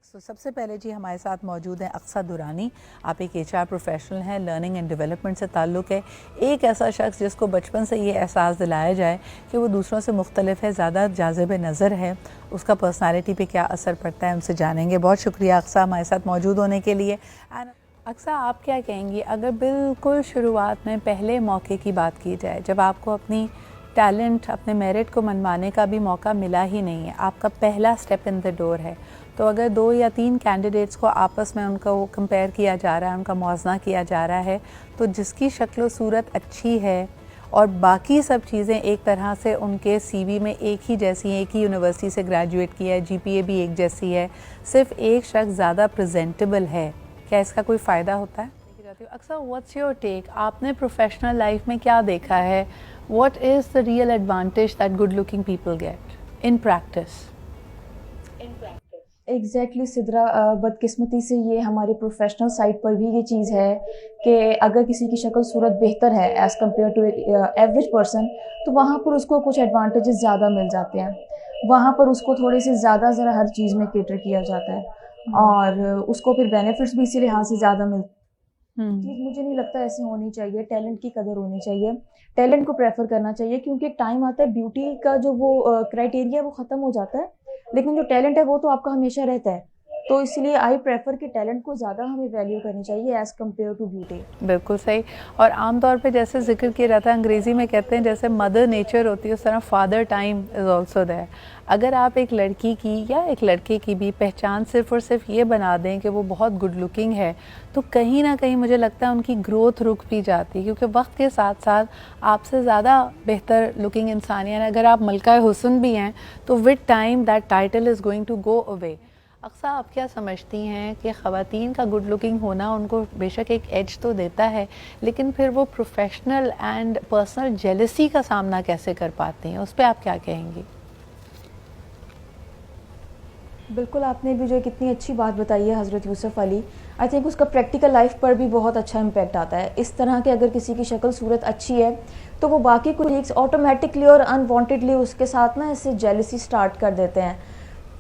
تو سب سے پہلے جی ہمارے ساتھ موجود ہیں اقصیٰ درانی. آپ ایک HR پروفیشنل ہیں, لرننگ اینڈ ڈیولپمنٹ سے تعلق ہے. ایک ایسا شخص جس کو بچپن سے یہ احساس دلایا جائے کہ وہ دوسروں سے مختلف ہے, زیادہ جاذب نظر ہے, اس کا پرسنالٹی پہ کیا اثر پڑتا ہے, ان سے جانیں گے. بہت شکریہ اقصیٰ ہمارے ساتھ موجود ہونے کے لیے. اقصیٰ, آپ کیا کہیں گی اگر بالکل شروعات میں پہلے موقع کی بات کی جائے, جب آپ کو اپنی ٹیلنٹ, اپنے میرٹ کو منوانے کا بھی موقع ملا ہی نہیں ہے, آپ کا پہلا سٹیپ ان دا ڈور ہے, تو اگر 2 یا 3 کینڈیڈیٹس کو آپس میں ان کو کمپیئر کیا جا رہا ہے, ان کا موازنہ کیا جا رہا ہے, تو جس کی شکل و صورت اچھی ہے اور باقی سب چیزیں ایک طرح سے ان کے CV میں ایک ہی جیسی ہیں, ایک ہی یونیورسٹی سے گریجویٹ کیا ہے, GPA بھی ایک جیسی ہے, صرف ایک شخص زیادہ پریزنٹیبل ہے, کیا اس کا کوئی فائدہ ہوتا ہے؟ اکثر واٹس یور ٹیک, آپ نے پروفیشنل لائف میں کیا دیکھا ہے, what is the real advantage that good looking people get in practice? Exactly Sidra, بدقسمتی سے یہ ہماری پروفیشنل سائٹ پر بھی یہ چیز ہے کہ اگر کسی کی شکل صورت بہتر ہے as compare to average person, تو وہاں پر اس کو کچھ ایڈوانٹیجز زیادہ مل جاتے ہیں, وہاں پر اس کو تھوڑے سے زیادہ ذرا ہر چیز میں کیٹر کیا جاتا ہے, اور اس کو پھر بینیفٹس بھی اسی لحاظ سے زیادہ ملتے ہیں. مجھے نہیں لگتا ایسے ہونی چاہیے, ٹیلنٹ کی قدر ہونی چاہیے, ٹیلنٹ کو پریفر کرنا چاہیے, کیونکہ ایک ٹائم آتا ہے بیوٹی کا جو وہ کرائٹیریا وہ ختم ہو جاتا ہے, لیکن جو ٹیلنٹ ہے وہ تو آپ کا ہمیشہ رہتا ہے. تو اس لیے آئی پریفر کہ ٹیلنٹ کو زیادہ ہمیں ویلیو کرنی چاہیے ایز کمپیئر ٹو بیوٹی. بالکل صحیح. اور عام طور پہ جیسے ذکر کیا جاتا ہے, انگریزی میں کہتے ہیں جیسے مدر نیچر ہوتی ہے, اس طرح father time is also there. اگر آپ ایک لڑکی کی یا ایک لڑکے کی بھی پہچان صرف اور صرف یہ بنا دیں کہ وہ بہت گڈ لکنگ ہے, تو کہیں نہ کہیں مجھے لگتا ہے ان کی گروتھ رک بھی جاتی ہے, کیونکہ وقت کے ساتھ ساتھ آپ سے زیادہ بہتر لکنگ انسانیت, اگر آپ ملکہ حسن بھی ہیں تو with time that title is going to go away. Aqsa, آپ کیا سمجھتی ہیں کہ خواتین کا گڈ لکنگ ہونا ان کو بے شک ایک ایج تو دیتا ہے, لیکن پھر وہ پروفیشنل اینڈ پرسنل جیلسی کا سامنا کیسے کر پاتی ہیں, اس پہ آپ کیا کہیں گی؟ بالکل, آپ نے بھی جو کتنی اچھی بات بتائی ہے حضرت یوسف علی, آئی تھنک اس کا پریکٹیکل لائف پر بھی بہت اچھا امپیکٹ آتا ہے. اس طرح کہ اگر کسی کی شکل صورت اچھی ہے تو وہ باقی کولیگس آٹومیٹکلی اور انوانٹیڈلی اس کے ساتھ نا ایسے جیلسی سٹارٹ کر دیتے ہیں.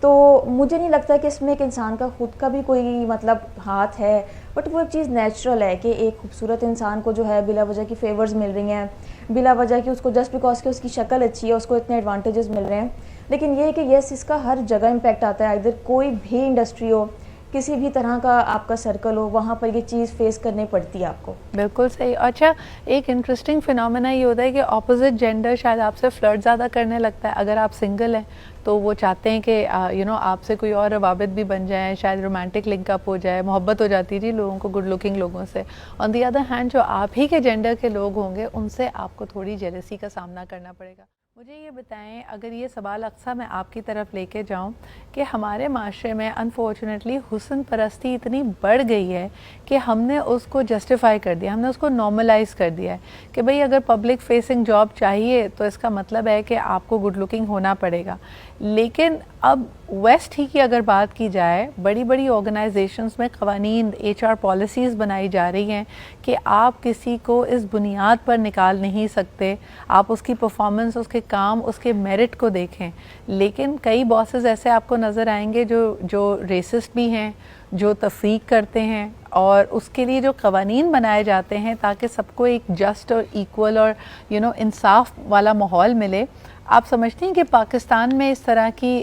تو مجھے نہیں لگتا کہ اس میں ایک انسان کا خود کا بھی کوئی مطلب ہاتھ ہے, بٹ وہ ایک چیز نیچرل ہے کہ ایک خوبصورت انسان کو جو ہے بلا وجہ کی فیورز مل رہی ہیں, بلا وجہ کی اس کو جسٹ بیکاز کہ اس کی شکل اچھی ہے اس کو اتنے ایڈوانٹیجز مل رہے ہیں. لیکن یہ ہے کہ یس, اس کا ہر جگہ امپیکٹ آتا ہے, ادھر کوئی بھی انڈسٹری ہو, کسی بھی طرح کا آپ کا سرکل ہو, وہاں پر یہ چیز فیس کرنی پڑتی ہے آپ کو. بالکل صحیح. اچھا, ایک انٹرسٹنگ فینومینا یہ ہوتا ہے کہ اپوزٹ جینڈر شاید آپ سے فلرٹ زیادہ کرنے لگتا ہے. اگر آپ سنگل ہیں تو وہ چاہتے ہیں کہ آپ سے کوئی اور روابط بھی بن جائیں, شاید رومانٹک لنک اپ ہو جائے, محبت ہو جاتی ہے جی لوگوں کو گڈ لکنگ لوگوں سے. آن دی ادر ہینڈ جو آپ ہی کے جینڈر کے لوگ ہوں گے ان سے آپ کو تھوڑی جیلسی کا سامنا کرنا پڑے گا. مجھے یہ بتائیں, اگر یہ سوال اقصیٰ میں آپ کی طرف لے کے جاؤں کہ ہمارے معاشرے میں انفارچونیٹلی حسن پرستی اتنی بڑھ گئی ہے کہ ہم نے اس کو جسٹیفائی کر دیا, ہم نے اس کو نارملائز کر دیا ہے کہ بھئی اگر پبلک فیسنگ جاب چاہیے تو اس کا مطلب ہے کہ آپ کو گڈ لکنگ ہونا پڑے گا. لیکن اب ویسٹ ہی کی اگر بات کی جائے, بڑی بڑی آرگنائزیشنز میں قوانین, HR پالیسیز بنائی جا رہی ہیں کہ آپ کسی کو اس بنیاد پر نکال نہیں سکتے, آپ اس کی پرفارمنس, اس کے کام, اس کے میرٹ کو دیکھیں. لیکن کئی باسز ایسے آپ کو نظر آئیں گے جو ریسسٹ بھی ہیں, جو تفریق کرتے ہیں, اور اس کے لیے جو قوانین بنائے جاتے ہیں تاکہ سب کو ایک جسٹ اور ایکول اور انصاف والا ماحول ملے. آپ سمجھتے ہیں کہ پاکستان میں اس طرح کی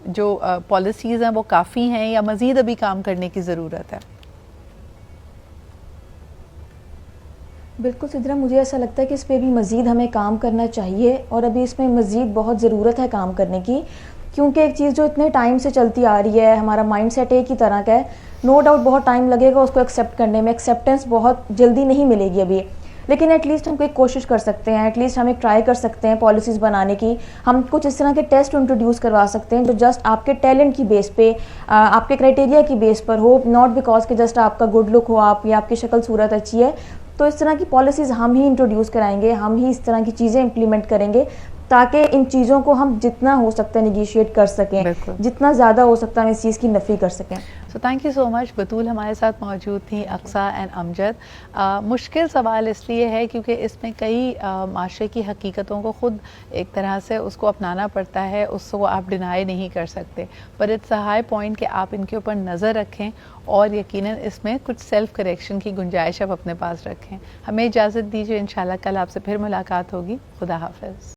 جو پالیسیز ہیں وہ کافی ہیں یا مزید ابھی کام کرنے کی ضرورت ہے؟ بالکل سدرا, مجھے ایسا لگتا ہے کہ اس پہ بھی مزید ہمیں کام کرنا چاہیے, اور ابھی اس میں مزید بہت ضرورت ہے کام کرنے کی, کیونکہ ایک چیز جو اتنے ٹائم سے چلتی آ رہی ہے, ہمارا مائنڈ سیٹ ایک ہی طرح کا ہے. نو ڈاؤٹ بہت ٹائم لگے گا اس کو ایکسیپٹ کرنے میں, ایکسیپٹنس بہت جلدی نہیں ملے گی ابھی, لیکن ایٹ لیسٹ ہم کوئی کوشش کر سکتے ہیں, ایٹ لیسٹ ہم ایک ٹرائی کر سکتے ہیں پالیسیز بنانے کی. ہم کچھ اس طرح کے ٹیسٹ انٹروڈیوس کروا سکتے ہیں جو جسٹ آپ کے ٹیلنٹ کی بیس پہ, آپ کے کرائٹیریا کی بیس پر ہو, ناٹ بیکاز کہ جسٹ آپ کا گڈ لک ہو, آپ یا آپ کی شکل صورت اچھی ہے. تو اس طرح کی پالیسیز ہم ہی انٹروڈیوس کرائیں گے, ہم ہی اس طرح کی چیزیں امپلیمنٹ کریں گے تاکہ ان چیزوں کو ہم جتنا ہو سکتا ہے نیگیشیٹ کر سکیں, بالکل. جتنا زیادہ ہو سکتا ہے ہم اس چیز کی نفی کر سکیں. سو تھینک یو سو مچ. بطول ہمارے ساتھ موجود تھیں, اقصیٰ اینڈ امجد. مشکل سوال اس لیے ہے کیونکہ اس میں کئی معاشرے کی حقیقتوں کو خود ایک طرح سے اس کو اپنانا پڑتا ہے, اس کو آپ ڈینائی نہیں کر سکتے, but it's a high point کہ آپ ان کے اوپر نظر رکھیں اور یقیناً اس میں کچھ سیلف کریکشن کی گنجائش آپ اپنے پاس رکھیں. ہمیں اجازت دیجیے, انشاءاللہ کل آپ سے پھر ملاقات ہوگی. خدا حافظ.